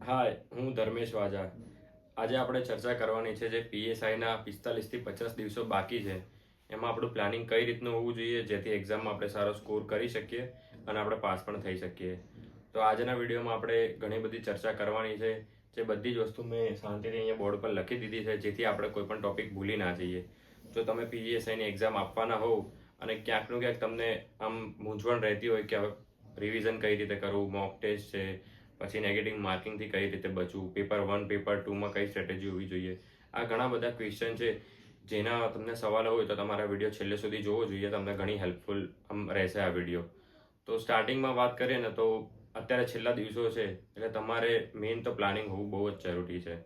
હાય, હું ધર્મેશ વાજા. આજે આપણે ચર્ચા કરવાની છે જે પીએસઆઈના 45 થી 50 દિવસો બાકી છે એમાં આપણું પ્લાનિંગ કઈ રીતનું હોવું જોઈએ જેથી એક્ઝામમાં આપણે સારો સ્કોર કરી શકીએ અને આપણે પાસ પણ થઈ શકીએ. તો આજના વિડીયોમાં આપણે ઘણી બધી ચર્ચા કરવાની છે. જે બધી જ વસ્તુ મેં શાંતિથી અહીંયા બોર્ડ પર લખી દીધી છે જેથી આપણે કોઈ પણ ટોપિક ભૂલી ના જઈએ. જો તમે પીએસઆઈની એક્ઝામ આપવાના હોવ અને ક્યાંકનું ક્યાંક તમને આમ મૂંઝવણ રહેતી હોય કે હવે રિવિઝન કઈ રીતે કરવું, મોક ટેસ્ટ છે, પછી નેગેટિવ માર્કિંગથી કઈ રીતે બચવું, પેપર 1 પેપર 2માં કઈ સ્ટ્રેટેજી હોવી જોઈએ, આ ઘણા બધા ક્વેશ્ચન છે જેના તમને સવાલ હોય તો તમારા વિડીયો છેલ્લે સુધી જોવો જોઈએ. તમને ઘણી હેલ્પફુલ રહેશે આ વિડીયો. તો સ્ટાર્ટિંગમાં વાત કરીએ ને તો અત્યારે છેલ્લા દિવસો છે એટલે તમારે મેઇન તો પ્લાનિંગ હોવું બહુ જ જરૂરી છે.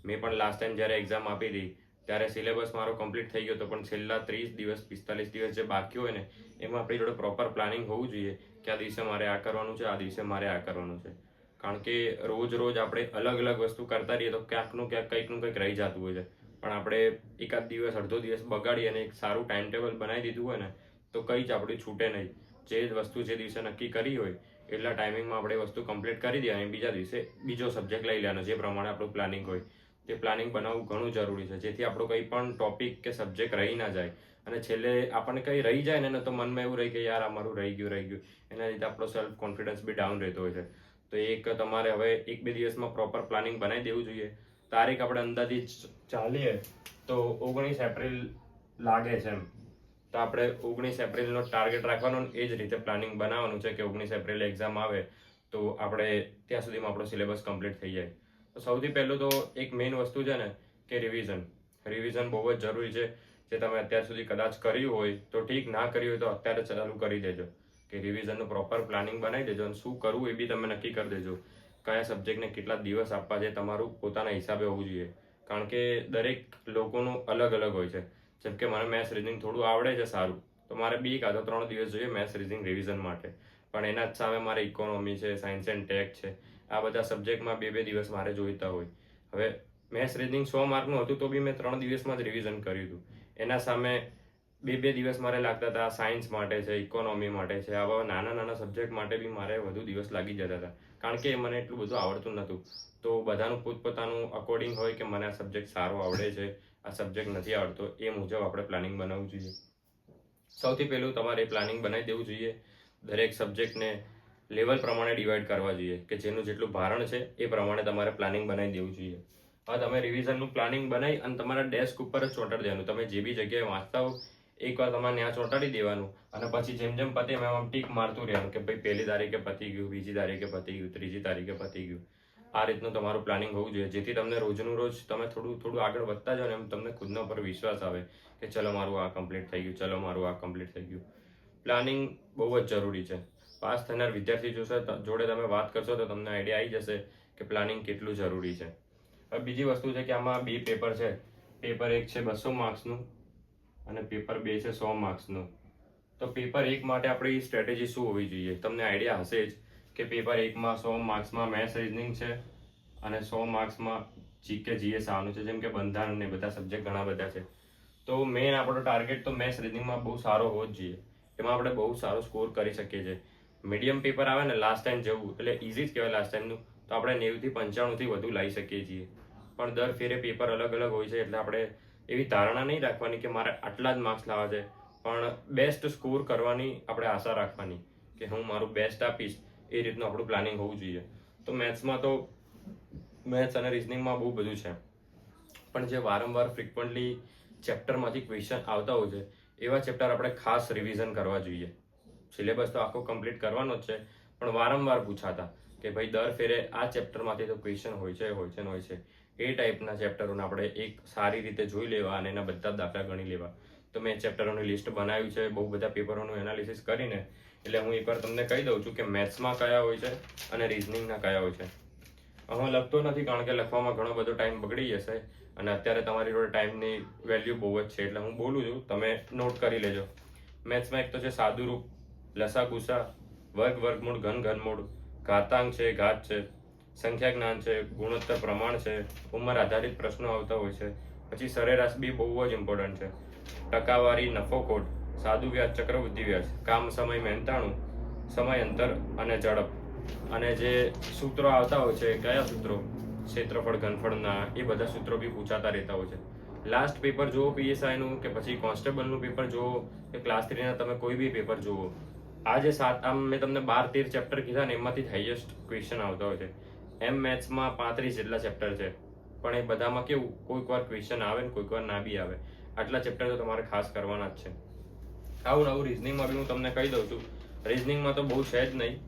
મેં પણ લાસ્ટ ટાઈમ જ્યારે એક્ઝામ આપી હતી ત્યારે સિલેબસ મારો કમ્પ્લીટ થઈ ગયો હતો, પણ છેલ્લા 30 દિવસ 45 દિવસ જે બાકી હોય ને એમાં આપણી જોડે પ્રોપર પ્લાનિંગ હોવું જોઈએ કે આ દિવસે મારે આ કરવાનું છે, આ દિવસે મારે આ કરવાનું છે. કારણ કે રોજ આપણે અલગ અલગ વસ્તુ કરતા રહીએ તો ક્યાંકનું ક્યાંક કંઈકનું કંઈક રહી જતું હોય છે. પણ આપણે એકાદ દિવસ અડધો દિવસ બગાડી અને એક સારું ટાઈમ ટેબલ બનાવી દીધું હોય ને તો કંઈ જ આપણી છૂટે નહીં. જે વસ્તુ જે દિવસે નક્કી કરી હોય એટલા ટાઈમિંગમાં આપણે વસ્તુ કમ્પ્લીટ કરી દેવાની, બીજા દિવસે બીજો સબ્જેક્ટ લઈ લેવાનો જે પ્રમાણે આપણું પ્લાનિંગ હોય. તે પ્લાનિંગ બનાવવું ઘણું જરૂરી છે જેથી આપણો કંઈ પણ ટોપિક કે સબ્જેક્ટ રહી ના જાય. અને છેલ્લે આપણને કંઈ રહી જાય ને તો મનમાં એવું રહી કે યાર અમારું રહી ગયું. એના લીધે આપણો સેલ્ફ કોન્ફિડન્સ બી ડાઉન રહેતો હોય છે. તો એક તમારે હવે 1-2 દિવસમાં પ્રોપર પ્લાનિંગ બનાવી દેવું જોઈએ. તારીખ આપણે અંદાજિત ચાલીએ તો 19 એપ્રિલ લાગે છે એમ. તો આપણે 19 એપ્રિલનો ટાર્ગેટ રાખવાનો, એ જ રીતે પ્લાનિંગ બનાવવાનું છે કે 19 એપ્રિલે એક્ઝામ આવે તો આપણે ત્યાં સુધીમાં આપણો સિલેબસ કમ્પ્લીટ થઈ જાય. તો સૌથી પહેલું તો એક મેઇન વસ્તુ છે ને કે રિવિઝન બહુ જ જરૂરી છે. જે તમે અત્યાર સુધી કદાચ કર્યું હોય તો ઠીક, ના કર્યું હોય તો અત્યારે ચાલુ કરી દેજો કે રિવિઝનનું પ્રોપર પ્લાનિંગ બનાવી દેજો અને શું કરવું એ બી તમે નક્કી કરી દેજો. કયા સબ્જેક્ટને કેટલા દિવસ આપવા છે તમારું પોતાના હિસાબે હોવું જોઈએ. કારણ કે દરેક લોકોનું અલગ અલગ હોય છે. જેમ કે મને મેથ્સ રીઝનિંગ થોડું આવડે છે સારું, તો મારે 2 કાં તો 3 દિવસ જોઈએ મેથ્સ રીઝનિંગ રિવિઝન માટે. પણ એના જ સામે મારે ઇકોનોમી છે, સાયન્સ એન્ડ ટેક છે, આ બધા સબ્જેક્ટમાં 2-2 દિવસ મારે જોઈતા હોય. હવે મેથ્સ રીઝનિંગ 100 માર્કનું હતું તો બી મેં 3 દિવસમાં જ રિવિઝન કર્યું હતું. એના સામે 2-2 દિવસ મારે લાગતા હતા સાયન્સ માટે છે, ઇકોનોમી માટે છે, આવા નાના સબ્જેક્ટ માટે બી મારે વધુ દિવસ લાગી જતા હતા. કારણ કે મને એટલું બધું આવડતું નહોતું. તો બધાનું પોતપોતાનું અકોર્ડિંગ હોય કે મને આ સબ્જેક્ટ સારો આવડે છે, આ સબ્જેક્ટ નથી આવડતો, એ મુજબ આપણે પ્લાનિંગ બનાવવું જોઈએ. સૌથી પહેલું તમારે પ્લાનિંગ બનાવી દેવું જોઈએ. દરેક સબ્જેક્ટને લેવલ પ્રમાણે ડિવાઈડ કરવા જોઈએ કે જેનું જેટલું ભારણ છે એ પ્રમાણે તમારે પ્લાનિંગ બનાવી દેવું જોઈએ. હવે તમે રિવિઝનનું પ્લાનિંગ બનાવી અને તમારા ડેસ્ક ઉપર જ ચોંટાડી દેવાનું. તમે જે બી જગ્યાએ વાંચતા હો એકવાર તમારે ત્યાં ચોંટાડી દેવાનું અને પછી જેમ જેમ પતે એમ આમ ટીક મારતું રહેવાનું કે ભાઈ 1લી તારીખે પતી ગયું, 2જી તારીખે પતી ગયું, 3જી તારીખે પતી ગયું. આ રીતનું તમારું પ્લાનિંગ હોવું જોઈએ જેથી તમને રોજનું રોજ તમે થોડું આગળ વધતા જાઓ ને એમ તમને ખુદના પર વિશ્વાસ આવે કે ચલો મારું આ કમ્પ્લીટ થઈ ગયું, ચલો મારું આ કમ્પ્લીટ થઈ ગયું. પ્લાનિંગ બહુ જ જરૂરી છે. પાસ થનાર વિદ્યાર્થી જોડે તમે વાત કરશો તો તમને આઈડિયા આવી જશે કે પ્લાનિંગ કેટલું જરૂરી છે. હવે બીજી વસ્તુ છે કે આમાં 2 પેપર છે. પેપર 1 છે 200 માર્ક્સનું અને પેપર 2 છે 100 માર્ક્સનું. તો પેપર 1 માટે આપણી સ્ટ્રેટેજી શું હોવી જોઈએ તમને આઈડિયા હશે જ કે પેપર 1માં 100 માર્ક્સમાં મેથ્સ રીઝનિંગ છે અને 100 માર્ક્સમાં જીકે જીએસ આવવાનું છે. જેમ કે બંધારણ ને બધા સબ્જેક્ટ ઘણા બધા છે. તો મેઇન આપણો ટાર્ગેટ તો મેથ્સ રીઝનિંગમાં બહુ સારો હોવો જ જોઈએ. એમાં આપણે બહુ સારો સ્કોર કરી શકીએ છીએ. મીડિયમ પેપર આવે ને લાસ્ટ ટાઈમ જેવું, એટલે ઇઝી જ કહેવાય લાસ્ટ ટાઈમનું, તો આપણે 90 થી 95 વધુ લાવી શકીએ છીએ. પણ દર ફેરે પેપર અલગ અલગ હોય છે એટલે આપણે એવી ધારણા નહીં રાખવાની કે મારે આટલા જ માર્ક્સ લાવવા છે, પણ બેસ્ટ સ્કોર કરવાની આપણે આશા રાખવાની કે હું મારું બેસ્ટ આપીશ. એ રીતનું આપણું પ્લાનિંગ હોવું જોઈએ. તો મેથ્સ અને રિઝનિંગમાં બહુ બધું છે, પણ જે વારંવાર ફ્રિકવન્ટલી ચેપ્ટરમાંથી ક્વેશ્ચન આવતા હોય છે એવા ચેપ્ટર આપણે ખાસ રિવિઝન કરવા જોઈએ. સિલેબસ તો આખો કમ્પ્લીટ કરવાનો જ છે, પણ વારંવાર પૂછાતા કે ભાઈ દર ફેરે આ ચેપ્ટરમાંથી તો ક્વેશ્ચન હોય છે. એ ટાઈપના ચેપ્ટરોને આપણે એક સારી રીતે જોઈ લેવા અને એના બધા દાખલા ગણી લેવા. તો મેં ચેપ્ટરોની લિસ્ટ બનાવ્યું છે બહુ બધા પેપરોનું એનાલિસિસ કરીને. એટલે હું એકવાર તમને કહી દઉં છું કે મેથ્સમાં કયા હોય છે અને રિઝનિંગના કયા હોય છે. હું લખતો નથી કારણ કે લખવામાં ઘણો બધો ટાઈમ બગડી જશે અને અત્યારે તમારી જોડે ટાઈમની વેલ્યુ બહુ જ છે એટલે હું બોલું છું, તમે નોટ કરી લેજો. મેથ્સમાં એક તો છે સાદું રૂપ, લસા ગુસા, વર્ગ વર્ગમૂળ, ઘન ઘનમૂળ, ઘાતાંક છે, ઘાત છે, સંખ્યા જ્ઞાન છે, ગુણોત્તર પ્રમાણ છે, ઉંમર આધારિત પ્રશ્નો આવતા હોય છે. પછી સરેરાશ બી બહુ જ ઇમ્પોર્ટન્ટ છે. ટકાવારી, નફો ખોટ, સાદું વ્યાજ, ચક્રવૃદ્ધિ વ્યાજ, કામ સમય મહેનતાણું, સમય અંતર અને ઝડપ. અને જે સૂત્રો આવતા હોય છે, કયા સૂત્રો, ક્ષેત્રફળ ઘનફળના, એ બધા સૂત્રો બી પૂછાતા રહેતા હોય છે. લાસ્ટ પેપર જુઓ પીએસઆઈનું કે પછી કોન્સ્ટેબલનું પેપર જુઓ કે ક્લાસ 3ના તમે કોઈ બી પેપર જુઓ, આ જે મેં તમને 12-13 ચેપ્ટર કીધા ને એમાંથી હાઈએસ્ટ ક્વેશ્ચન આવતા હોય છે. એમ મેથ્સમાં 35 જેટલા ચેપ્ટર છે, પણ એ બધામાં કેવું કોઈક વાર ક્વેશ્ચન આવે ને કોઈક વાર ના બી આવે. આટલા ચેપ્ટર તો તમારે ખાસ કરવાના જ છે. આવું નવું રિઝનિંગમાં બી હું તમને કહી દઉં છું. રિઝનિંગમાં તો બહુ છે જ નહીં,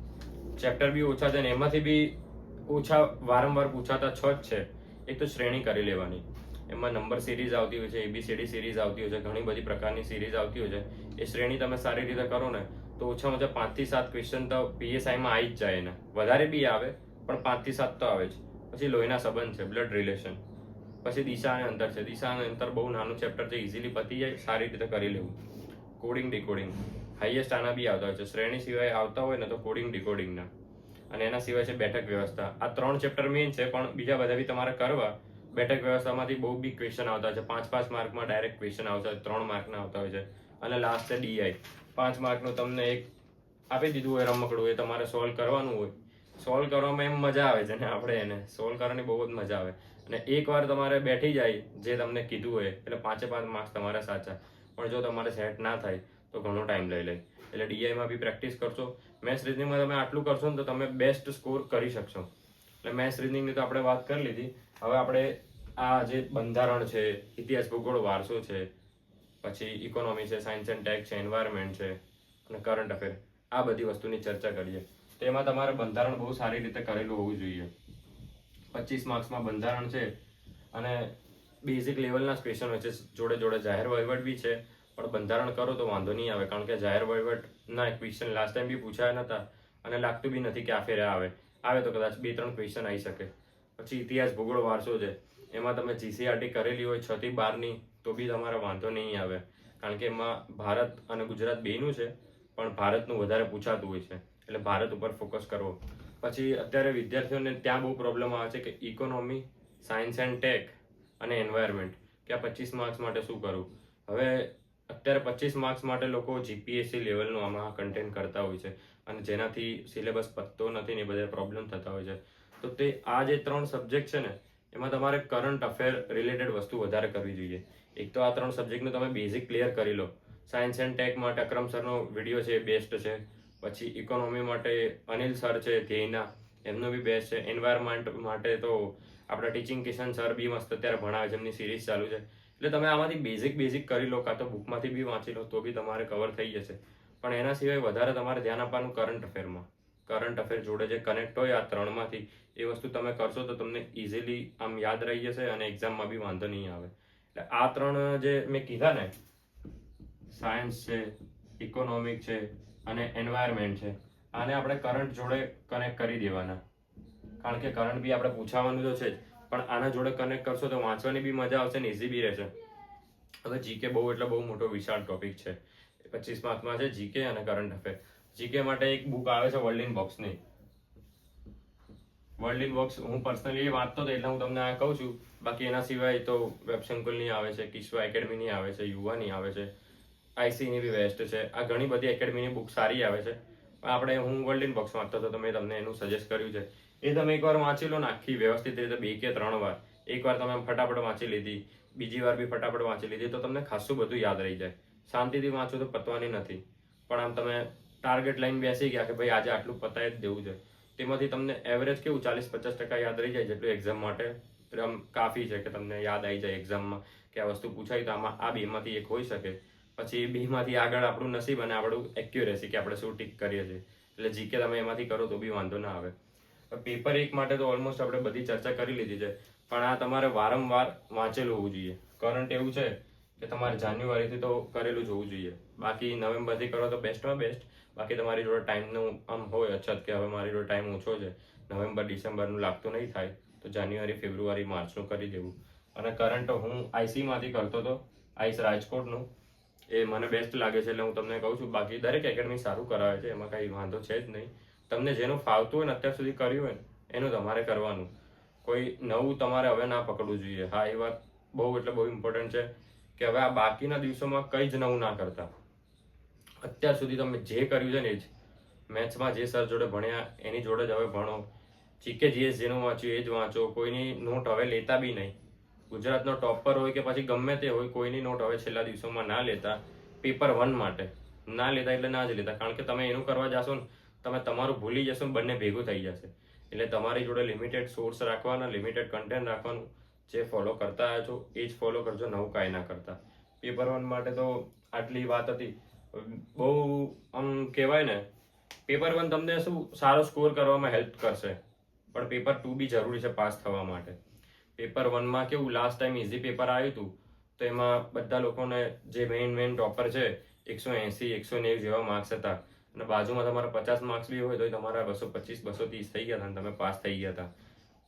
ચેપ્ટર બી ઓછા છે ને એમાંથી બી ઓછા વારંવાર પૂછાતા 6 જ છે. એક તો શ્રેણી કરી લેવાની, એમાં નંબર સિરીઝ આવતી હોય છે, ABCD સિરીઝ આવતી હોય છે, ઘણી બધી પ્રકારની સિરીઝ આવતી હોય છે. એ શ્રેણી તમે સારી રીતે કરો ને તો ઓછામાં ઓછા 5 થી 7 ક્વેશ્ચન તો પીએસઆઈમાં આવી જ જાય. એના વધારે બી આવે પણ 5 થી 7 તો આવે જ. પછી લોહીના સંબંધ છે, બ્લડ રિલેશન. પછી દિશા અને અંતર છે. દિશા અને અંતર બહુ નાનું ચેપ્ટર છે, ઇઝીલી પતી જાય, સારી રીતે કરી લેવું. કોડિંગ ડીકોડિંગ હાઈએસ્ટ આના બી આવતા હોય છે. શ્રેણી સિવાય આવતા હોય ને તો કોડિંગ ડીકોડિંગના, અને એના સિવાય છે બેઠક વ્યવસ્થા. આ 3 ચેપ્ટર મેઇન છે, પણ બીજા બધા બી તમારે કરવા. બેઠક વ્યવસ્થામાંથી બહુ બી ક્વેશ્ચન આવતા છે. 5-5 માર્કમાં ડાયરેક્ટ ક્વેશ્ચન આવતા હોય, 3 માર્કના આવતા હોય છે. અને લાસ્ટ છે ડીઆઈ, 5 માર્કનું તમને એક આપી દીધું હોય રમકડું, એ તમારે સોલ્વ કરવાનું હોય. સોલ્વ કરવામાં એમ મજા આવે છે ને, આપણે એને સોલ્વ કરવાની બહુ જ મજા આવે. અને એકવાર તમારે બેઠી જાય જે તમને કીધું હોય એટલે 5-5 માર્ક્સ તમારા સાચા. પણ જો તમારે સેટ ના થાય તો ઘણો ટાઈમ લઈ લે. એટલે ડીઆઈમાં બી પ્રેક્ટિસ કરશો. મેથ્સ રીઝનિંગમાં તમે આટલું કરશો ને તો તમે બેસ્ટ સ્કોર કરી શકશો. એટલે મેથ્સ રીઝનિંગની તો આપણે વાત કરી લીધી. હવે આપણે આ જે બંધારણ છે, ઇતિહાસ, ભૂગોળ, વારસો છે, પછી ઇકોનોમી છે, સાયન્સ એન્ડ ટેક છે, એન્વાયરમેન્ટ છે અને કરંટ અફેર, આ બધી વસ્તુની ચર્ચા કરીએ. તેમાં તમારે બંધારણ બહુ સારી રીતે કરેલું હોવું જોઈએ. 25 માર્ક્સમાં બંધારણ છે અને બેઝિક લેવલના ક્વેશ્ચન હોય છે, જોડે જોડે જાહેર વહીવટ બી છે. પણ બંધારણ કરો તો વાંધો નહીં આવે, કારણ કે જાહેર વહીવટના ક્વેશ્ચન લાસ્ટ ટાઈમ બી પૂછાયા નતા અને લાગતું બી નથી કે આ ફેરે આવે તો કદાચ 2-3 ક્વેશ્ચન આવી શકે. પછી ઇતિહાસ, ભૂગોળ, વારસો છે, એમાં તમે જીસીઆરટી કરેલી હોય 6 થી 12ની તો બી તમારે વાંધો નહીં આવે, કારણ કે એમાં ભારત અને ગુજરાત બેયનું છે, પણ ભારતનું વધારે પૂછાતું હોય છે, એટલે ભારત ઉપર ફોકસ કરવો. પછી અત્યારે વિદ્યાર્થીઓને ત્યાં બહુ પ્રોબ્લેમ આવે છે કે ઇકોનોમી, સાયન્સ એન્ડ ટેક અને એન્વાયરમેન્ટ, કે આ 25 માર્ક્સ માટે શું કરવું. હવે અત્યારે 25 માર્ક્સ માટે લોકો જીપીએસસી લેવલનું આમાં કન્ટેન્ટ કરતા હોય છે, અને જેનાથી સિલેબસ પતતો નથી ને એ બધા પ્રોબ્લેમ થતા હોય છે. તો તે આ જે 3 સબ્જેક્ટ છે ને, એમાં તમારે કરંટ અફેર રિલેટેડ વસ્તુ વધારે કરવી જોઈએ. એક તો આ 3 સબ્જેક્ટનું તમે બેઝિક ક્લિયર કરી લો. સાયન્સ એન્ડ ટેક માટે અક્રમ સરનો વિડીયો છે, બેસ્ટ છે. પછી ઇકોનોમી માટે અનિલ સર છે ધ્યેયના, એમનો બી બેસ્ટ છે. એન્વાયરમેન્ટ માટે તો આપણા ટીચિંગ કિશન સર બી મસ્ત અત્યારે ભણાવે છે, એમની સિરીઝ ચાલુ છે. એટલે તમે આમાંથી બેઝિક કરી લો, કાં તો બુકમાંથી બી વાંચી લો તો બી તમારે કવર થઈ જશે. પણ એના સિવાય વધારે તમારે ધ્યાન આપવાનું કરંટ અફેરમાં. કરંટ અફેર જોડે જે કનેક્ટ હોય આ 3માંથી, એ વસ્તુ તમે કરશો તો તમને ઇઝીલી આમ યાદ રહી જશે અને એક્ઝામમાં બી વાંધો નહીં આવે. એટલે આ 3 જે મેં કીધા ને, સાયન્સ છે, ઇકોનોમિક છે અને એન્વાયરમેન્ટ છે, આને આપણે કરંટ જોડે કનેક્ટ કરી દેવાના, કારણ કે કરંટ બી આપણે પૂછાવાનું તો છે જ, પણ આના જોડે કનેક્ટ કરશો તો વાંચવાની બી મજા આવશે ને ઇઝી બી રહેશે. હવે જીકે બહુ એટલે બહુ મોટો વિશાળ ટોપિક છે. 25 માર્કમાં છે જીકે અને કરંટ અફેર. જીકે માટે એક બુક આવે છે વર્લ્ડ ઇન બોક્સની. વર્લ્ડ ઇન બોક્સ હું પર્સનલી વાંચતો હતો એટલે હું તમને આ કહું છું. બાકી એના સિવાય તો વેબશંકુલની આવે છે, કિસ્વા એકેડમીની આવે છે, યુવાની આવે છે, આઈસીની બી બેસ્ટ છે. આ ઘણી બધી એકેડમીની બુક સારી આવે છે. હું વર્લ્ડ ઇન બોક્સ વાંચતો હતો તો મેં તમને એનું સજેસ્ટ કર્યું છે. એ તમે એકવાર વાંચી લો ને આખી વ્યવસ્થિત રીતે 2 કે 3 વાર. એકવાર તમે ફટાફટ વાંચી લીધી, બીજી વાર બી ફટાફટ વાંચી લીધી તો તમને ખાસું બધું યાદ રહી જાય. શાંતિથી વાંચો તો પતવાની નથી, પણ આમ તમે ટાર્ગેટ લાઈન બેસી ગયા કે ભાઈ આજે આટલું પતાવી જ દેવું છે, તેમાંથી તમને એવરેજ કેવું 40-50% યાદ રહી જાય, જેટલું એક્ઝામ માટે આમ કાફી છે કે તમને યાદ આવી જાય એક્ઝામમાં કે આ વસ્તુ પૂછાય તો આમાં આ 2માંથી એક હોઈ શકે. પછી 2માંથી આગળ આપણું નસીબ અને આપણું એક્યુરેસી કે આપણે શું ટીક કરીએ છીએ. એટલે જીકે તમે એમાંથી કરો તો બી વાંધો ના આવે. પેપર 1 માટે તો ઓલમોસ્ટ આપણે બધી ચર્ચા કરી લીધી છે, પણ આ તમારે વારંવાર વાંચેલું હોવું જોઈએ. કરંટ એવું છે કે તમારે જાન્યુઆરીથી તો કરેલું જ હોવું જોઈએ. બાકી નવેમ્બરથી કરો તો બેસ્ટમાં બેસ્ટ. બાકી તમારી જોડે ટાઈમનું આમ હોય અછત કે હવે મારી જોડે ટાઈમ ઓછો છે, નવેમ્બર ડિસેમ્બરનું લાગતું નહીં થાય, તો જાન્યુઆરી, ફેબ્રુઆરી, માર્ચનું કરી દેવું. અને કરંટ હું આઈસીમાંથી કરતો હતો, આઈસ રાજકોટનું. એ મને બેસ્ટ લાગે છે એટલે હું તમને કહું છું. બાકી દરેક એકેડમી સારું કરાવે છે, એમાં કાંઈ વાંધો છે જ નહીં. તમને જેનું ફાવતું હોય ને અત્યાર સુધી કર્યું હોય ને એનું તમારે કરવાનું. કોઈ નવું તમારે હવે ના પકડવું જોઈએ. હા, એ વાત બહુ એટલે બહુ ઇમ્પોર્ટન્ટ છે કે હવે આ બાકીના દિવસોમાં કંઈ જ નવું ના કરતા. અત્યાર સુધી તમે જે કર્યું છે ને એ જ. મેથ્સમાં જે સર જોડે ભણ્યા એની જોડે જ હવે ભણો. જીકે જીએસ જેનું વાંચ્યું એ જ વાંચો. કોઈની નોટ હવે લેતા બી નહીં. ગુજરાતનો ટોપર હોય કે પછી ગમે તે હોય, કોઈની નોટ હવે છેલ્લા દિવસોમાં ના લેતા. પેપર 1 માટે ના લેતા એટલે ના જ લેતા, કારણ કે તમે એનું કરવા જશો ને તમે તમારું ભૂલી જશો ને બંને ભેગું થઈ જશે. એટલે તમારી જોડે લિમિટેડ સોર્સ રાખવાના, લિમિટેડ કન્ટેન્ટ રાખવાનું. જે ફોલો કરતા આવ્યા છો એ જ ફોલો કરજો, નવું કાંઈ ના કરતા. પેપર 1 માટે તો આટલી વાત હતી. બહુ આમ કહેવાય ને, પેપર 1 તમને શું સારો સ્કોર કરવામાં હેલ્પ કરશે, પણ પેપર 2 બી જરૂરી છે પાસ થવા માટે. પેપર 1માં કેવું, લાસ્ટ ટાઈમ ઇઝી પેપર આવ્યું હતું તો એમાં બધા લોકોને જે મેઇન ટોપર છે 180 190 જેવા માર્ક્સ હતા, અને બાજુમાં તમારા 50 માર્ક્સ બી હોય તો તમારા 225 230 થઈ ગયા હતા અને તમે પાસ થઈ ગયા હતા.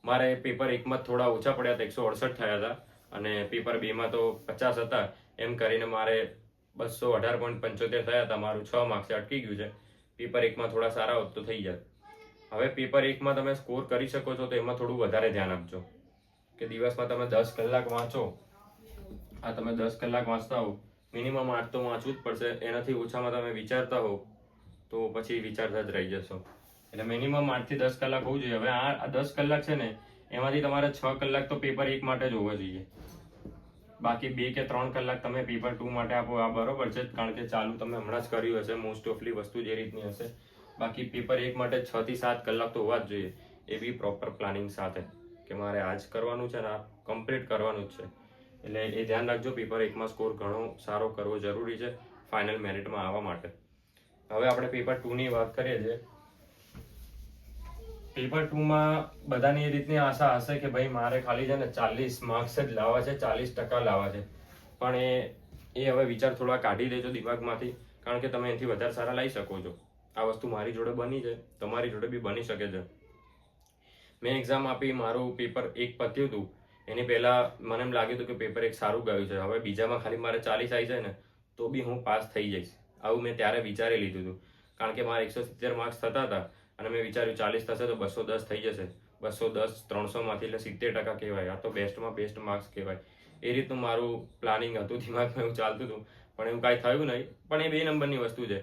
મારે પેપર 1માં થોડા ઓછા પડ્યા હતા, 168 થયા હતા, અને પેપર 2માં તો 50 હતા. એમ કરીને મારે 218.75 થયા હતા. મારું 6 માર્ક્સ અટકી ગયું છે. પેપર 1માં થોડા સારા હોત તો થઈ જાય. હવે પેપર 1માં તમે સ્કોર કરી શકો છો તો એમાં થોડું વધારે ધ્યાન આપજો કે દિવસમાં તમે 10 કલાક વાંચો. આ તમે 10 કલાક વાંચતા હો, મિનિમમ 8 તો વાંચવું જ પડશે. એનાથી ઓછામાં તમે વિચારતા હો તો પછી વિચારતા જ રહી જશો. એટલે મિનિમમ 8 થી 10 કલાક હોવું જોઈએ. હવે આ 10 કલાક છે ને, એમાંથી તમારે 6 કલાક તો પેપર 1 માટે જ હોવો જોઈએ. બાકી 2 કે 3 કલાક તમે પેપર 2 માટે આપો, આ બરોબર છે, કારણ કે ચાલુ તમે હમણાં જ કર્યું હશે, મોસ્ટ ઓફલી વસ્તુ જે રીતની હશે. બાકી પેપર 1 માટે 6 થી 7 કલાક તો હોવા જ જોઈએ, એ બી પ્રોપર પ્લાનિંગ સાથે કે મારે આજ કરવાનું છે ને આ કમ્પ્લીટ કરવાનું જ છે. એટલે એ ધ્યાન રાખજો. પેપર 1માં સ્કોર ઘણો સારો કરવો જરૂરી છે ફાઇનલ મેરિટમાં આવવા માટે. હવે આપણે પેપર 2ની વાત કરીએ છીએ. પેપર 2માં બધાની એ રીતની આશા હશે કે ભાઈ મારે ખાલી છે ને 40 માર્ક્સ જ લાવવા છે, 40% લાવવા છે. પણ એ હવે વિચાર થોડા કાઢી દેજો દિમાગમાંથી, કારણ કે તમે એનાથી વધારે સારા લઈ શકો છો. આ વસ્તુ મારી જોડે બની છે, તમારી જોડે બી બની શકે છે. મેં એક્ઝામ આપી, મારું પેપર 1 પત્યું હતું. એની પહેલાં મને એમ લાગ્યું હતું કે પેપર 1 સારું ગયું છે. હવે બીજામાં ખાલી મારે 40 આવી જાય ને તો બી હું પાસ થઈ જઈશ, આવું મેં ત્યારે વિચારી લીધું હતું. કારણ કે મારે 170 માર્ક્સ થતા હતા અને મેં વિચાર્યું 40 થશે તો 210 થઈ જશે. 210 300માંથી એટલે 70% કહેવાય. આ તો બેસ્ટમાં બેસ્ટ માર્ક્સ કહેવાય. એ રીતનું મારું પ્લાનિંગ હતું, દિમાગમાં એવું ચાલતું હતું, પણ એવું કાંઈ થયું નહીં. પણ એ 2 નંબરની વસ્તુ છે.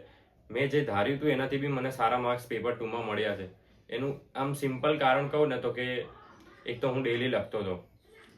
મેં જે ધાર્યું હતું એનાથી બી મને સારા માર્ક્સ પેપર 2માં મળ્યા છે. એનું આમ સિમ્પલ કારણ કહું ને તો કે એક તો હું ડેઈલી લખતો હતો.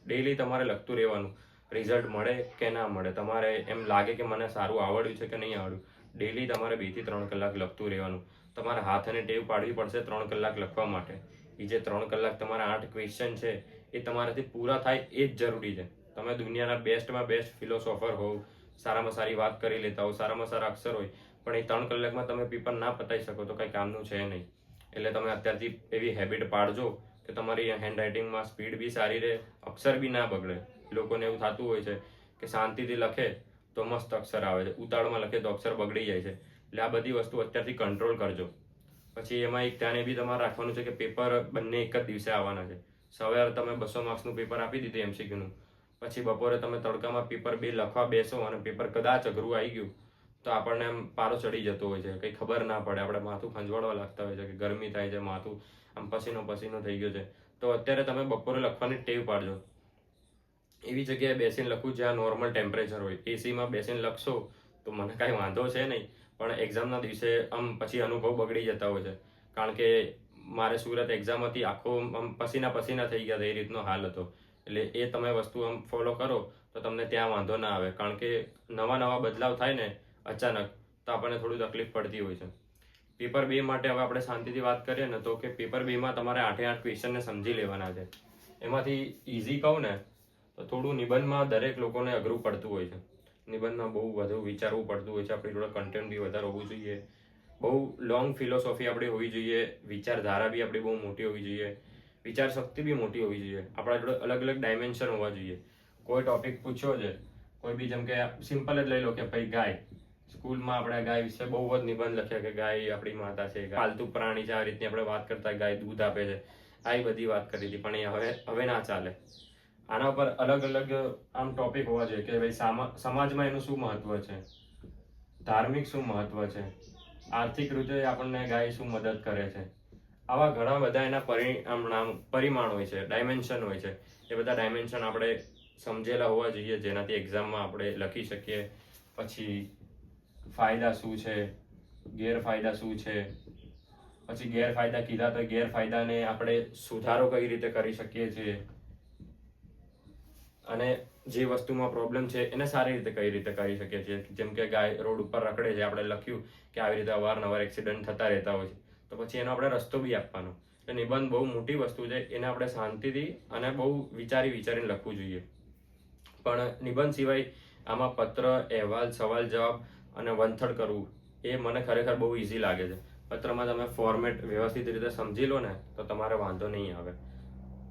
ડેઈલી તમારે લખતું રહેવાનું. રિઝલ્ટ મળે કે ના મળે, તમારે એમ લાગે કે મને સારું આવડ્યું છે કે નહીં આવડ્યું, ડેઈલી તમારે 2 થી 3 કલાક લખતું રહેવાનું. તમારે હાથને ટેવ પાડવી પડશે 3 કલાક લખવા માટે. એ જે 3 કલાક તમારા 8 ક્વેશ્ચન છે એ તમારાથી પૂરા થાય એ જ જરૂરી છે. તમે દુનિયાના બેસ્ટમાં બેસ્ટ ફિલોસોફર હોવ, સારામાં સારી વાત કરી લેતા હો, સારામાં સારા અક્ષર હોય, પણ એ 3 કલાકમાં તમે પેપર ના પતાવી શકો તો કંઈ કામનું છે નહીં. એટલે તમે અત્યારથી એવી હેબિટ પાડજો કે તમારી હેન્ડ રાઇટિંગમાં સ્પીડ બી સારી રહે, અક્ષર બી ના બગડે. લોકોને એવું થતું હોય છે કે શાંતિથી લખે તો મસ્ત અક્ષર આવે છે, ઉતાળમાં લખે તો અક્ષર બગડી જાય છે. એટલે આ બધી વસ્તુ અત્યારથી કંટ્રોલ કરજો. પછી એમાં એક ધ્યાન એ બી તમારે રાખવાનું છે કે પેપર બંને એક જ દિવસે આવવાના છે. સવારે તમે 200 માર્ક્સનું પેપર આપી દીધું MCQનું, પછી બપોરે તમે તડકામાં પેપર 2 લખવા બેસો અને પેપર કદાચ અઘરું આવી ગયું તો આપણને એમ પારો ચડી જતો હોય છે, કંઈ ખબર ના પડે, આપણે માથું ખંજવાળવા લાગતા હોય છે કે ગરમી થાય છે, માથું આમ પસીનો થઈ ગયો છે. તો અત્યારે તમે બપોરે લખવાની ટેવ પાડજો. એવી જગ્યાએ બેસીને લખવું જ્યાં નોર્મલ ટેમ્પરેચર હોય. એસીમાં બેસીને લખશો તો મને કાંઈ વાંધો છે નહીં, પણ એક્ઝામના દિવસે આમ પછી અનુભવ બગડી જતા હોય છે. કારણ કે મારે સુરત એક્ઝામ હતી, આખો આમ પસીના થઈ ગયા હતા, એ રીતનો હાલ હતો. એટલે એ તમે વસ્તુ આમ ફોલો કરો તો તમને ત્યાં વાંધો ના આવે. કારણ કે નવા બદલાવ થાય ને અચાનક તો આપણને થોડી તકલીફ પડતી હોય છે. પેપર 2 માટે હવે આપણે શાંતિથી વાત કરીએ ને તો કે પેપર 2માં તમારે 8 ક્વેશ્ચનને સમજી લેવાના છે. એમાંથી ઇઝી કહું ને તો થોડું નિબંધમાં દરેક લોકોને અઘરું પડતું હોય છે. નિબંધમાં બહુ વધુ વિચારવું પડતું હોય છે. આપણી જોડે કન્ટેન્ટ બી વધારે હોવું જોઈએ, બહુ લોંગ ફિલોસોફી આપણી હોવી જોઈએ, વિચારધારા બી આપણી બહુ મોટી હોવી જોઈએ, વિચાર શક્તિ બી મોટી હોવી જોઈએ. આપણા જોડે અલગ અલગ ડાયમેન્શન હોવા જોઈએ. કોઈ ટોપિક પૂછ્યો છે, કોઈ બી, જેમ કે સિમ્પલ જ લઈ લો કે ભાઈ ગાય. સ્કૂલમાં આપણે ગાય વિશે બહુ જ નિબંધ લખ્યા કે ગાય આપણી માતા છે, પાલતુ પ્રાણી છે, આ રીતની આપણે વાત કરતા, ગાય દૂધ આપે છે, આવી બધી વાત કરી હતી. પણ એ હવે ના ચાલે. આના ઉપર અલગ અલગ આમ ટોપિક હોવા જોઈએ કે ભાઈ સમાજમાં એનું શું મહત્વ છે, ધાર્મિક શું મહત્વ છે, આર્થિક રીતે આપણને ગાય શું મદદ કરે છે. આવા ઘણા બધા એના પરિમાણ હોય છે, ડાયમેન્શન હોય છે. એ બધા ડાયમેન્શન આપણે સમજેલા હોવા જોઈએ જેનાથી એક્ઝામમાં આપણે લખી શકીએ. પછી ફાયદા શું છે, ગેરફાયદા શું છે, પછી ગેરફાયદા કીધા તો ગેરફાયદાને આપણે સુધારો કઈ રીતે કરી શકીએ છીએ, અને જે વસ્તુમાં પ્રોબ્લેમ છે એને સારી રીતે કઈ રીતે કરી શકીએ છીએ. જેમ કે ગાય રોડ ઉપર રખડે છે, આપણે લખ્યું કે આવી રીતે અવારનવાર એક્સિડન્ટ થતા રહેતા હોય છે, તો પછી એનો આપણે રસ્તો બી આપવાનો. એટલે નિબંધ બહુ મોટી વસ્તુ છે, એને આપણે શાંતિથી અને બહુ વિચારીને લખવું જોઈએ. પણ નિબંધ સિવાય આમાં પત્ર, અહેવાલ, સવાલ જવાબ અને વંથડ કરવું એ મને ખરેખર બહુ ઇઝી લાગે છે. પત્રમાં તમે ફોર્મેટ વ્યવસ્થિત રીતે સમજી લો ને તો તમારે વાંધો નહીં આવે.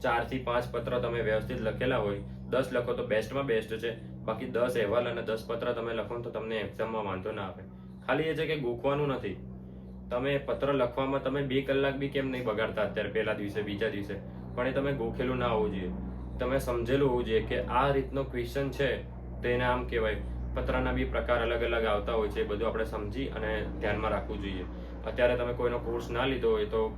4 થી 5 પત્ર તમે વ્યવસ્થિત લખેલા હોય, 10 લખો તો બેસ્ટમાં બેસ્ટ છે. બાકી 10 અહેવાલ અને 10 પત્ર તમે લખો તો તમને એક્ઝામમાં વાંધો ના આવે. ખાલી એ છે કે ગોખવાનું નથી. તમે પત્ર લખવામાં તમે 2 કલાક બી કેમ નહીં બગાડતા અત્યારે, પહેલા દિવસે, બીજા દિવસે, પણ એ તમે ગોખેલું ના હોવું જોઈએ. તમે સમજેલું હોવું જોઈએ કે આ રીતનો ક્વેશ્ચન છે તો એને આમ કહેવાય. પત્રના બી પ્રકાર અલગ અલગ આવતા હોય છે, એ બધું આપણે સમજી અને ધ્યાનમાં રાખવું જોઈએ. અત્યારે તમે કોઈનો કોર્સ ના લીધો હોય તો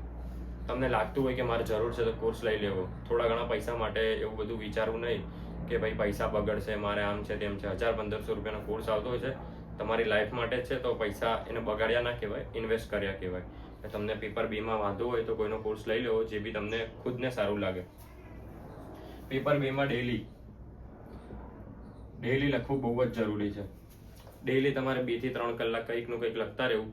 તમને લાગતું હોય કે મારે જરૂર છે તો કોર્સ લઈ લેવો. થોડા ઘણા પૈસા માટે એવું બધું વિચારવું નહીં કે ભાઈ પૈસા બગડશે, મારે આમ છે તેમ છે. 1000-1500 રૂપિયાનો કોર્સ આવતો હોય છે, તમારી લાઈફ માટે જ છે, તો પૈસા એને બગાડ્યા ના કહેવાય, ઇન્વેસ્ટ કર્યા કહેવાય. તમને પેપર બીમાં વાંધો હોય તો કોઈનો કોર્સ લઈ લેવો, જે બી તમને ખુદને સારું લાગે. પેપર બીમાં ડેઈલી લખવું બહુ જ જરૂરી છે. ડેઈલી તમારે 2 થી 3 કલાક કંઈકનું કંઈક લખતા રહેવું.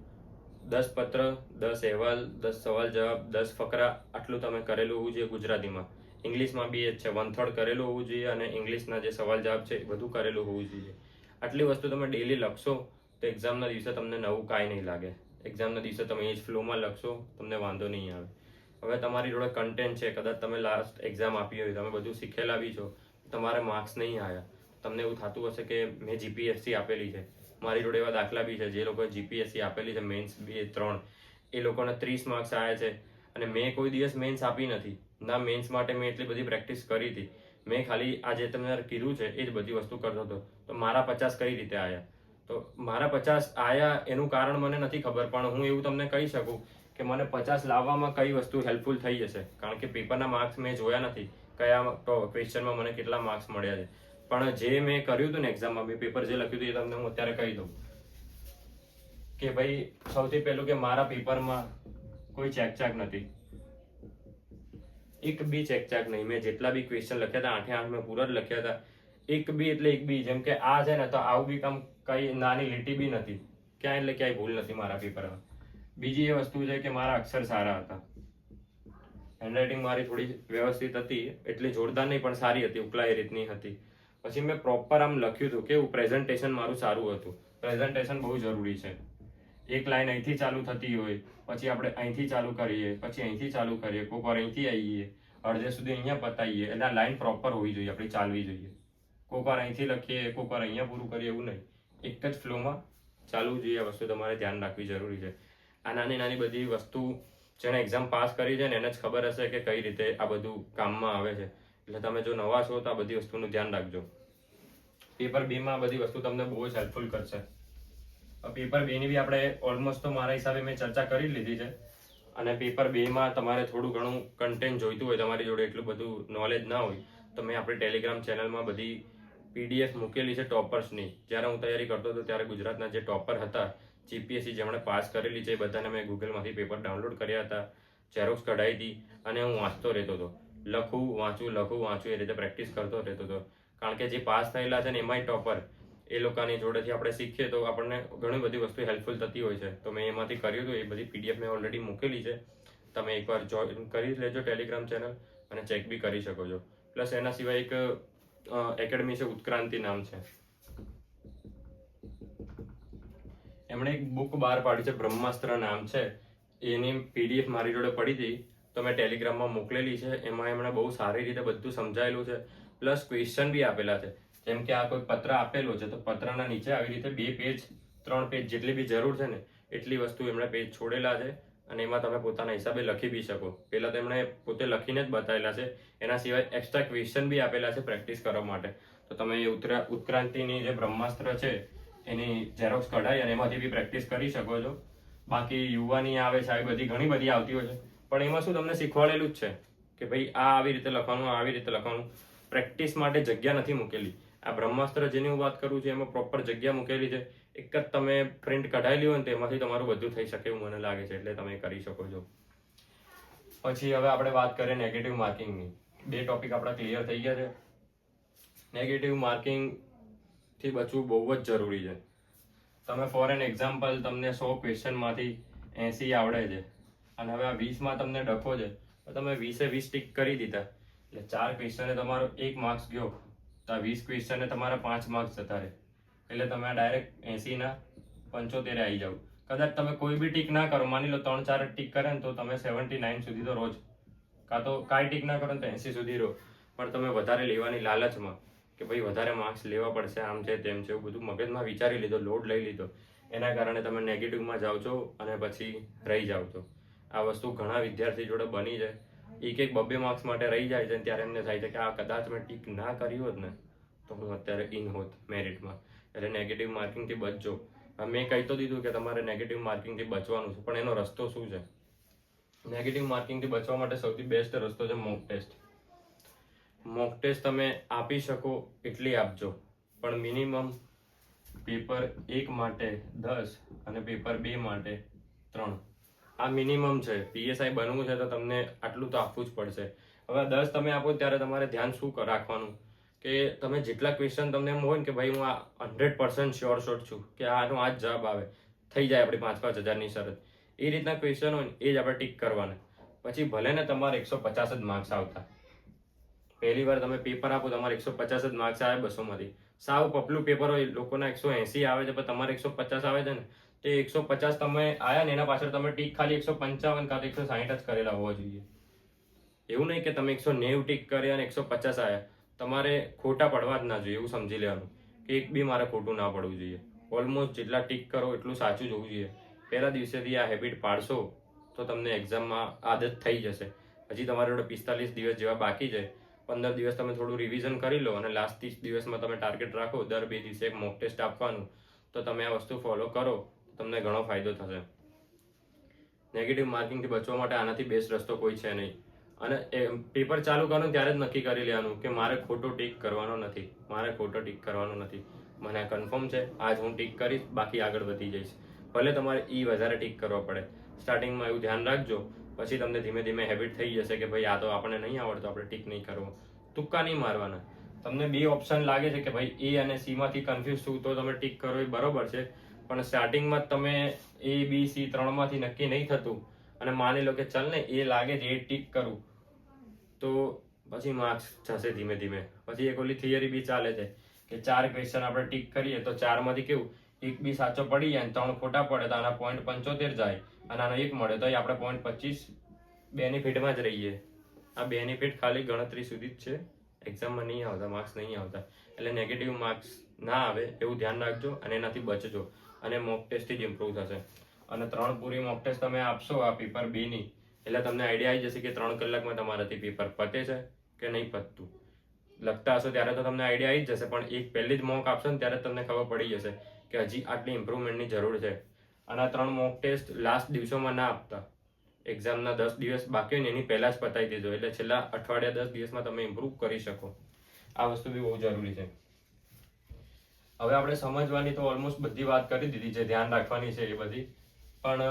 10 પત્ર, 10 અહેવાલ, 10 સવાલ જવાબ, 10 ફકરા, આટલું તમે કરેલું હોવું જોઈએ ગુજરાતીમાં. ઇંગ્લિશમાં બી એ જ છે, વન-થર્ડ કરેલું હોવું જોઈએ અને ઇંગ્લિશના જે સવાલ જવાબ છે એ બધું કરેલું હોવું જોઈએ. આટલી વસ્તુ તમે ડેઈલી લખશો તો એક્ઝામના દિવસે તમને નવું કાંઈ નહીં લાગે. એક્ઝામના દિવસે તમે એ જ ફ્લોમાં લખશો, તમને વાંધો નહીં આવે. હવે તમારી જોડે કન્ટેન્ટ છે, કદાચ તમે લાસ્ટ એક્ઝામ આપી હોય, તમે બધું શીખેલા બી છો, તમારે માર્ક્સ નહીં આવ્યા, તમને એવું થતું હશે કે મેં જીપીએસસી આપેલી છે. મારી જોડે એવા દાખલા બી છે, જે લોકોએ જીપીએસસી આપેલી છે, મેન્સ 2-3, એ લોકોને 30 માર્ક્સ આવ્યા છે. અને મેં કોઈ દિવસ મેન્સ આપી નથી ના. મેન્સ માટે મેં એટલી બધી પ્રેક્ટિસ કરી હતી. મેં ખાલી આ જે તમને કીધું છે એ જ બધી વસ્તુ કરતો હતો. તો મારા 50 કઈ રીતે આવ્યા? તો મારા 50 આવ્યા એનું કારણ મને નથી ખબર, પણ હું એવું તમને કહી શકું કે મને 50 લાવવામાં કઈ વસ્તુ હેલ્પફુલ થઈ જશે. કારણ કે પેપરના માર્ક્સ મેં જોયા નથી, કયા ક્વેશ્ચનમાં મને કેટલા માર્ક્સ મળ્યા છે. પણ જે મેં કર્યું હતું ને એક્ઝામમાં, મેં પેપર જે લખ્યું હતું એ તમને હું અત્યારે કહી દઉં કે ભાઈ સૌથી પહેલું કે મારા પેપરમાં કોઈ ચેક નથી. એક બી ચેક નહીં. મેં જેટલા બી ક્વેશ્ચન લખ્યા હતા 8 મેં પૂરા જ લખ્યા હતા. એક બી એટલે એક બી, જેમ કે આ છે ને તો આવું બી કામ કઈ નાની લીટી બી નથી ક્યાંય, એટલે ક્યાંય ભૂલ નથી મારા પેપરમાં. બીજી એ વસ્તુ છે કે મારા અક્ષર સારા હતા. હેન્ડરાઇટિંગ મારી થોડી વ્યવસ્થિત હતી, એટલી જોરદાર નહીં પણ સારી હતી, ઉકલા એ રીતની હતી. પછી મેં પ્રોપર આમ લખ્યું હતું, કેવું પ્રેઝન્ટેશન મારું સારું હતું. પ્રેઝન્ટેશન બહુ જરૂરી છે. એક લાઈન અહીંથી ચાલુ થતી હોય, પછી આપણે અહીંથી ચાલુ કરીએ, પછી અહીંથી ચાલુ કરીએ, કોઈક વાર અહીંથી આવીએ, અડધે સુધી અહીંયા પતાવીએ. એટલે આ લાઈન પ્રોપર હોવી જોઈએ, આપણી ચાલવી જોઈએ. કોઈક વાર અહીંથી લખીએ, કોઈક વાર અહીંયા પૂરું કરીએ, એવું નહીં. એક જ ફ્લોમાં ચાલવું જોઈએ. આ વસ્તુ તમારે ધ્યાન રાખવી જરૂરી છે. આ નાની નાની બધી વસ્તુ જેને એક્ઝામ પાસ કરી છે ને એને જ ખબર હશે કે કઈ રીતે આ બધું કામમાં આવે છે. એટલે તમે જો નવા છો તો આ બધી વસ્તુનું ધ્યાન રાખજો. પેપર 2 માં બધી વસ્તુ તમને બહુ જ હેલ્પફુલ કરશે. પેપર 2 ની બી આપણે ઓલમોસ્ટ તો મારા હિસાબે મેં ચર્ચા કરી લીધી છે. અને પેપર 2 માં તમારે થોડું ઘણું કન્ટેન્ટ જોઈતું હોય, તમારી જોડે એટલું બધું નોલેજ ના હોય, તો મેં આપણી ટેલિગ્રામ ચેનલમાં બધી PDF મૂકેલી છે ટોપર્સની. જ્યારે હું તૈયારી કરતો હતો ત્યારે ગુજરાતના જે ટોપર હતા, જીપીએસસી જેમણે પાસ કરેલી છે, એ બધાને મેં ગૂગલમાંથી પેપર ડાઉનલોડ કર્યા હતા, ઝેરોક્સ કઢાવી હતી અને હું વાંચતો રહેતો હતો. લખું વાંચું એ રીતે પ્રેક્ટિસ કરતો રહેતો હતો. કારણ કે જે પાસ થયેલા છે ને એમાંય ટોપર, એ લોકોની જોડેથી આપણે શીખીએ તો આપણને ઘણી બધી વસ્તુ હેલ્પફુલ થતી હોય છે. તો મેં એમાંથી કર્યું હતું. એ બધી PDF મેં ઓલરેડી મૂકેલી છે. તમે એકવાર જોઈન કરી લેજો ટેલિગ્રામ ચેનલ અને ચેક બી કરી શકો છો. પ્લસ એના સિવાય એક એકેડમી છે, ઉત્ક્રાંતિ નામ છે. એમણે એક બુક બહાર પાડી છે, બ્રહ્માસ્ત્ર નામ છે. એની PDF મારી જોડે પડી હતી તો મેં ટેલિગ્રામમાં મોકલેલી છે. એમાં એમણે બહુ સારી રીતે બધું સમજાયેલું છે. પ્લસ ક્વેશ્ચન બી આપેલા છે. જેમ કે આ કોઈ પત્ર આપેલો છે તો પત્રના નીચે આવી રીતે 2 પેજ 3 પેજ જેટલી બી જરૂર છે ને એટલી વસ્તુ એમણે પેજ છોડેલા છે. અને એમાં તમે પોતાના હિસાબે લખી બી શકો. પહેલા તો એમણે પોતે લખીને જ બતાવેલા છે. એના સિવાય એક્સ્ટ્રા ક્વેશ્ચન બી આપેલા છે પ્રેક્ટિસ કરવા માટે. તો તમે ઉત્ક્રાંતિની જે બ્રહ્માસ્ત્ર છે એની ઝેરોક્સ કઢાઈ અને એમાંથી બી પ્રેક્ટિસ કરી શકો છો. બાકી યુવાની આવે છે, આવી બધી ઘણી બધી આવતી હોય છે. પણ એમાં શું તમને શીખવાડેલું જ છે કે ભાઈ આ આવી રીતે લખવાનું, આવી રીતે લખવાનું. પ્રેક્ટિસ માટે જગ્યા નથી મૂકેલી. આ બ્રહ્માસ્ત્ર જેની હું વાત કરું છું એમાં પ્રોપર જગ્યા મૂકેલી છે. એક જ તમે પ્રિન્ટ કઢાયેલી હોય ને તેમાંથી તમારું બધું થઈ શકે એવું મને લાગે છે, એટલે તમે કરી શકો છો. પછી હવે આપણે વાત કરીએ નેગેટિવ માર્કિંગની. 2 ટોપિક આપણા ક્લિયર થઈ ગયા છે. નેગેટિવ માર્કિંગથી બચવું બહુ જ જરૂરી છે. તમે ફોર એન એક્ઝામ્પલ તમને 100 ક્વેશ્ચનમાંથી 80 આવડે છે અને હવે આ 20માં તમને ડખો છે, તો તમે 20 ટીક કરી દીધા એટલે 4 ક્વેશ્ચને તમારો 1 માર્ક્સ ગયો, તો આ 20 ક્વેશ્ચને તમારા 5 માર્ક્સ જતા રહે, એટલે તમે ડાયરેક્ટ 80ના 75 આવી જાવ. કદાચ તમે કોઈ બી ટીક ના કરો, માની લો 3-4 ટીક કરે ને તો તમે 79 સુધી તો રોજ, કાં તો કાંઈ ટીક ના કરો ને તો 80 સુધી રહો, પણ તમે વધારે લેવાની લાલચમાં કે ભાઈ વધારે માર્ક્સ લેવા પડશે, આમ છે તેમ છે, એવું બધું મગજમાં વિચારી લીધો, લોડ લઈ લીધો, એના કારણે તમે નેગેટિવમાં જાઓ છો અને પછી રહી જાઓ છો. આ વસ્તુ ઘણા વિદ્યાર્થી જોડે બની જાય, એક 2 માર્ક્સ માટે રહી જાય છે, ત્યારે એમને થાય છે કે આ કદાચ મેં ટીક ના કરી હોત ને તો હું અત્યારે ઇન હોત મેરિટમાં. એટલે નેગેટિવ માર્કિંગથી બચજો. મેં કહી તો દીધું કે તમારે નેગેટિવ માર્કિંગથી બચવાનું છે, પણ એનો રસ્તો શું છે? નેગેટિવ માર્કિંગથી બચવા માટે સૌથી બેસ્ટ રસ્તો છે મોક ટેસ્ટ. મોક ટેસ્ટ તમે આપી શકો એટલી આપજો, પણ મિનિમમ પેપર 1 માટે 10 અને પેપર 2 માટે 3. આ મિનિમમ છે. પીએસઆઈ બનવું છે તો તમને આટલું તો આપવું જ પડશે. હવે 10 તમે આપો ત્યારે તમારે ધ્યાન શું રાખવાનું કે તમે જેટલા ક્વેશ્ચન તમને એમ હોય ને કે ભાઈ હું આ 100% શ્યોર શોટ છું કે આનો આ જ જવાબ આવે, થઈ જાય આપણી 5-5 હજારની શરત, એ રીતના ક્વેશ્ચન હોય ને એ જ આપણે ટીક કરવાના. પછી ભલે ને તમારે 150 જ માર્ક્સ આવતા, પહેલી વાર તમે પેપર આપો તમારે 150 જ માર્ક્સ આવે 200માંથી, સાવ પપલું પેપર હોય, લોકોના 180 આવે છે પણ તમારે 150 આવે છે ને, તે 150 તમે આયા ને એના પાછળ તમે ટીક ખાલી 155 કાં તો 160 જ કરેલા હોવા જોઈએ. એવું નહીં કે તમે 190 ટીક કર્યા અને 150 આવ્યા, તમારે ખોટા પડવા જ ના જોઈએ, એવું સમજી લેવાનું કે એક બી મારે ખોટું ના પડવું જોઈએ. ઓલમોસ્ટ જેટલા ટીક કરો એટલું સાચું જ હોવું જોઈએ. પહેલા દિવસેથી આ હેબિટ પાડશો તો તમને એક્ઝામમાં આદત થઈ જશે. હજી તમારે જોડે 45 દિવસ જેવા બાકી છે, 15 દિવસ તમે થોડું રિવિઝન કરી લો અને લાસ્ટ 30 દિવસમાં તમે ટાર્ગેટ રાખો દર 2 દિવસે એક મોક ટેસ્ટ આપવાનું, તો તમે આ વસ્તુ ફોલો કરો, તમને ઘણો ફાયદો થશે. નેગેટિવ માર્કિંગથી બચવા માટે આનાથી બેસ્ટ રસ્તો કોઈ છે નહીં. અને પેપર ચાલુ કરો ત્યારે જ નક્કી કરી લેવાનું કે મારે ખોટો ટીક કરવાનો નથી, મારે ખોટો ટીક કરવાનો નથી, મને આ કન્ફર્મ છે, આજ હું ટીક કરીશ, બાકી આગળ વધી જઈશ. ભલે તમારે વધારે ટીક કરવા પડે, સ્ટાર્ટિંગમાં એવું ધ્યાન રાખજો, પછી તમને ધીમે ધીમે હેબિટ થઈ જશે કે ભાઈ આ તો આપણને નહીં આવડતું, આપણે ટીક નહીં કરવો. તુક્કા નહીં મારવાના. તમને 2 ઓપ્શન લાગે છે કે ભાઈ A અને C માંથી કન્ફ્યુઝ છું તો તમે ટીક કરો એ બરોબર છે, પણ સ્ટાર્ટિંગમાં તમે A, B, C 3માંથી નક્કી નહીં થતું અને માની લો કે ચાલ ને એ લાગે છે એ ટીક કરું, તો પછી માર્ક્સ જશે ધીમે ધીમે. પછી એક ઓલી થિયરી બી ચાલે છે કે 4 ક્વેશ્ચન આપણે ટીક કરીએ તો 4માંથી કેવું 1 બી સાચો પડી જાય, 3 ખોટા પડે તો આના પોઈન્ટ 75 જાય અને આનો 1 મળે તો આપણે પોઈન્ટ 25 બેનિફિટમાં જ રહીએ. આ બેનિફિટ ખાલી ગણતરી સુધી જ છે, એક્ઝામમાં નહીં આવતા, માર્ક્સ નહીં આવતા. એટલે નેગેટિવ માર્ક્સ ના આવે એવું ધ્યાન રાખજો અને એનાથી બચજો, અને મોક ટેસ્ટથી જ ઇમ્પ્રૂવ થશે. અને 3 પૂરી મોક ટેસ્ટ તમે આપશો આ પેપર 2ની, એટલે તમને આઈડિયા આવી જશે કે 3 કલાકમાં તમારાથી પેપર પતે છે કે નહીં પતતું. લખતા હશો ત્યારે તો તમને આઈડિયા આવી જ જશે, પણ એક પહેલી જ મોક આપશો ને ત્યારે તમને ખબર પડી જશે કે હજી આટલી ઇમ્પ્રુવમેન્ટની જરૂર છે. અને આ 3 મોક ટેસ્ટ લાસ્ટ દિવસોમાં ના આપતા, એક્ઝામના 10 દિવસ બાકી હોય ને એની પહેલા જ પતાવી દેજો, એટલે છેલ્લા અઠવાડિયા 10 દિવસમાં તમે ઇમ્પ્રૂવ કરી શકો. આ વસ્તુ બી બહુ જરૂરી છે. હવે આપણે સમજવાની તો ઓલમોસ્ટ બધી વાત કરી દીધી છે, ધ્યાન રાખવાની છે એ બધી, પણ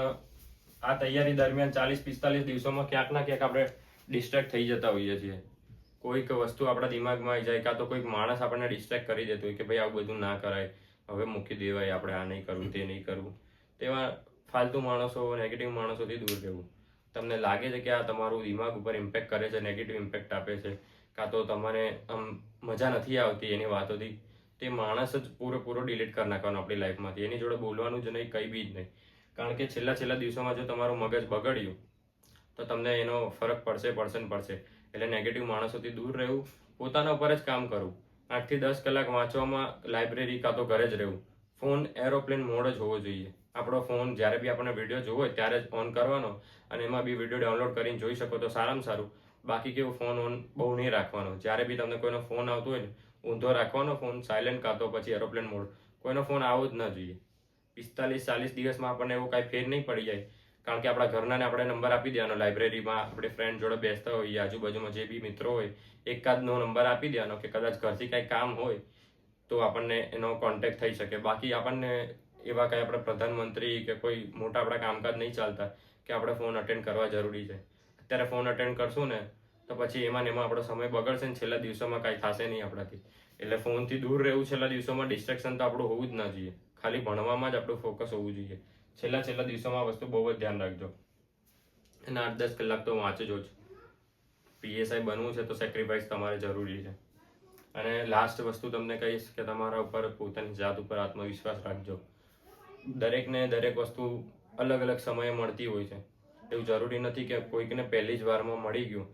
આ તૈયારી દરમિયાન 40-45 દિવસોમાં ક્યાંક ના ક્યાંક આપણે ડિસ્ટ્રેક્ટ થઈ જતા હોઈએ છીએ. કોઈક વસ્તુ આપણા દિમાગમાં આવી જાય, કાં તો કોઈક માણસ આપણને ડિસ્ટ્રેક્ટ કરી દેતો હોય કે ભાઈ આવું બધું ના કરાય, હવે મૂકી દેવાય, આપણે આ નહીં કરવું, તે નહીં કરવું. તેવા ફાલતુ માણસો, નેગેટિવ માણસોથી દૂર રહેવું. તમને લાગે છે કે આ તમારું દિમાગ ઉપર ઇમ્પેક્ટ કરે છે, નેગેટિવ ઇમ્પેક્ટ આપે છે, કાં તો તમારે મજા નથી આવતી એની વાતોથી, તે માણસ જ પૂરેપૂરો ડિલીટ કરી નાખવાનો આપણી લાઈફમાંથી. એની જોડે બોલવાનું જ નહીં, કંઈ બી જ નહીં. કારણ કે છેલ્લા દિવસોમાં જો તમારું મગજ બગડ્યું તો તમને એનો ફરક પડશે. એટલે નેગેટિવ માણસોથી દૂર રહેવું, પોતાના ઉપર જ કામ કરવું. 8 થી 10 કલાક વાંચવામાં લાઇબ્રેરી કાં તો ઘરે જ રહેવું. ફોન એરોપ્લેન મોડ જ હોવો જોઈએ. આપણો ફોન જ્યારે બી આપણને વિડીયો જોવો હોય ત્યારે જ ઓન કરવાનો, અને એમાં બી વિડીયો ડાઉનલોડ કરીને જોઈ શકો તો સારામાં સારું. બાકી કેવું ફોન ઓન બહુ નહીં રાખવાનો. જ્યારે બી તમને કોઈનો ફોન આવતો હોય ને, ઊંધો રાખવાનો ફોન, સાયલેન્ટ કાં તો પછી એરોપ્લેન મોડ. કોઈનો ફોન આવવો જ ના જોઈએ. 45-40 દિવસમાં આપણને એવું કાંઈ ફેર નહીં પડી જાય, કારણ કે આપણા ઘરનાને આપણે નંબર આપી દેવાનો, લાઇબ્રેરીમાં આપણે ફ્રેન્ડ જોડે બેસતા હોઈએ, આજુબાજુમાં જે બી મિત્રો હોય એકાદનો નંબર આપી દેવાનો કે કદાચ ઘરથી કાંઈ કામ હોય તો આપણને એનો કોન્ટેક્ટ થઈ શકે. બાકી આપણને એવા કંઈ આપણે પ્રધાનમંત્રી કે કોઈ મોટા આપણા કામકાજ નહીં ચાલતા કે આપણે ફોન અટેન્ડ કરવા જરૂરી છે. અત્યારે ફોન અટેન્ડ કરશું ને તો પછી એમાં ને એમાં આપણો સમય બગડશે ને છેલ્લા દિવસોમાં કાંઈ થશે નહીં આપણાથી. એટલે ફોનથી દૂર રહેવું છેલ્લા દિવસોમાં. ડિસ્ટ્રેક્શન તો આપણું હોવું જ ના જોઈએ. ખાલી ભણવામાં જ આપણું ફોકસ હોવું જોઈએ. છેલ્લા દિવસોમાં આ વસ્તુ બહુ જ ધ્યાન રાખજો. અને 8-10 કલાક તો વાંચજો જ. પીએસઆઈ બનવું છે તો સેક્રિફાઈસ તમારે જરૂરી છે. અને લાસ્ટ વસ્તુ તમને કહીશ કે તમારા ઉપર પોતાની જાત ઉપર આત્મવિશ્વાસ રાખજો. દરેક વસ્તુ અલગ અલગ સમયે મળતી હોય છે. એવું જરૂરી નથી કે કોઈકને પહેલી જ વારમાં મળી ગયું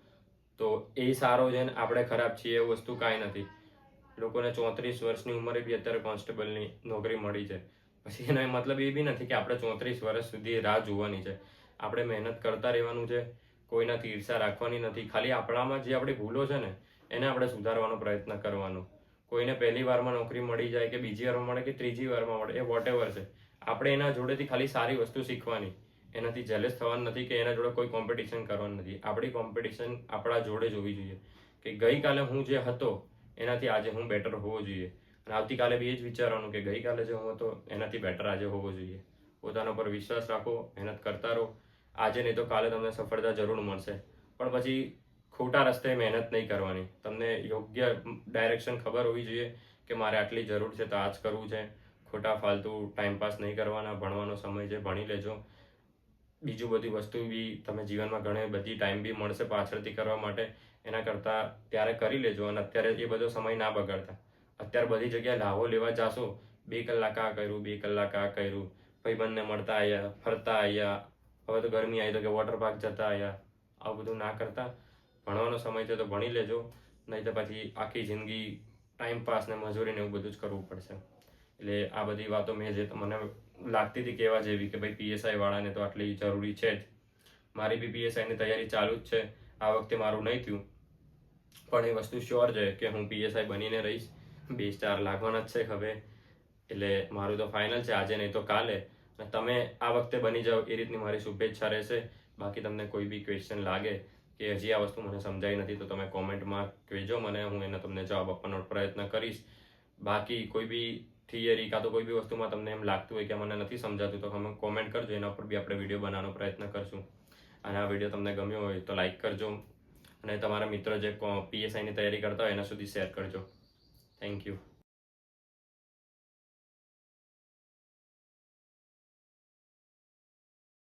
તો એ સારો છે ને આપણે ખરાબ છીએ, એ વસ્તુ કાંઈ નથી. લોકોને 34 વર્ષની ઉંમરે બી અત્યારે કોન્સ્ટેબલની નોકરી મળી છે. પછી એનો મતલબ એ બી નથી કે આપણે 34 વર્ષ સુધી રાહ જોવાની છે. આપણે મહેનત કરતા રહેવાનું છે. કોઈનાથી ઈર્ષા રાખવાની નથી. ખાલી આપણામાં જે આપણી ભૂલો છે ને એને આપણે સુધારવાનો પ્રયત્ન કરવાનો. કોઈને પહેલી વારમાં નોકરી મળી જાય કે બીજી વારમાં મળે કે ત્રીજી વારમાં મળે, એ વોટેવર છે. આપણે એના જોડેથી ખાલી સારી વસ્તુ શીખવાની. એનાથી જેલેસ થવાનું નથી કે એના જોડે કોઈ કોમ્પિટિશન કરવાનું નથી. આપણી કોમ્પિટિશન આપણા જોડે જ હોવી જોઈએ કે ગઈકાલે હું જે હતો એનાથી આજે હું બેટર હોવો જોઈએ. અને આવતીકાલે બી એ જ વિચારવાનું કે ગઈકાલે જે હું હતો એનાથી બેટર આજે હોવો જોઈએ. પોતાના પર વિશ્વાસ રાખો, મહેનત કરતા રહો. આજે નહીં તો કાલે તમને સફળતા જરૂર મળશે. પણ પછી ખોટા રસ્તે મહેનત નહીં કરવાની. તમને યોગ્ય ડાયરેક્શન ખબર હોવી જોઈએ કે મારે આટલી જરૂર છે તો આ જ કરવું છે. ખોટા ફાલતુ ટાઈમપાસ નહીં કરવાના. ભણવાનો સમય છે ભણી લેજો. બીજું બધી વસ્તુ બી તમે જીવનમાં ઘણી બધી ટાઈમ બી મળશે પાછળથી કરવા માટે. એના કરતાં ત્યારે કરી લેજો. અને અત્યારે એ બધો સમય ના બગાડતા. અત્યારે બધી જગ્યાએ લાવો લેવા જાશો, 2 કલાક આ કર્યું, 2 કલાક આ કર્યું, ભાઈબંધને મળતા આવ્યા, ફરતા આવ્યા, હવે તો ગરમી આવી તો કે વોટર પાર્ક જતા આવ્યા. આવું બધું ના કરતા ભણવાનો સમય છે તો ભણી લેજો. નહીં તો પછી આખી જિંદગી ટાઈમપાસ ને મજૂરી ને એવું બધું જ કરવું પડશે. એટલે આ બધી વાતો મેં જે મને લાગતી હતી કહેવા જેવી કે ભાઈ પીએસઆઈ વાળાને તો આટલી જરૂરી છે જ. મારી બી પીએસઆઈની તૈયારી ચાલુ જ છે. આ વખતે મારું નહીં થયું પણ એ વસ્તુ શ્યોર છે કે હું પીએસઆઈ બનીને રહીશ. 2 સ્ટાર લાગવાના જ છે હવે. એટલે મારું તો ફાઇનલ છે, આજે નહીં તો કાલે. અને તમે આ વખતે બની જાઓ એ રીતની મારી શુભેચ્છા રહેશે. બાકી તમને કોઈ બી ક્વેશ્ચન લાગે કે હજી આ વસ્તુ મને સમજાઈ નથી તો તમે કોમેન્ટમાં કહેજો મને. હું એને તમને જવાબ આપવાનો પ્રયત્ન કરીશ. બાકી કોઈ બી થિયરી કાં તો કોઈ બી વસ્તુમાં તમને એમ લાગતું હોય કે મને નથી સમજાતું તો તમે કોમેન્ટ કરજો. એના પર બી આપણે વિડીયો બનાવવાનો પ્રયત્ન કરશું. અને આ વિડીયો તમને ગમ્યો હોય તો લાઈક કરજો. અને તમારા મિત્રો જે પીએસઆઈની તૈયારી કરતા હોય એના સુધી શેર કરજો. Thank you.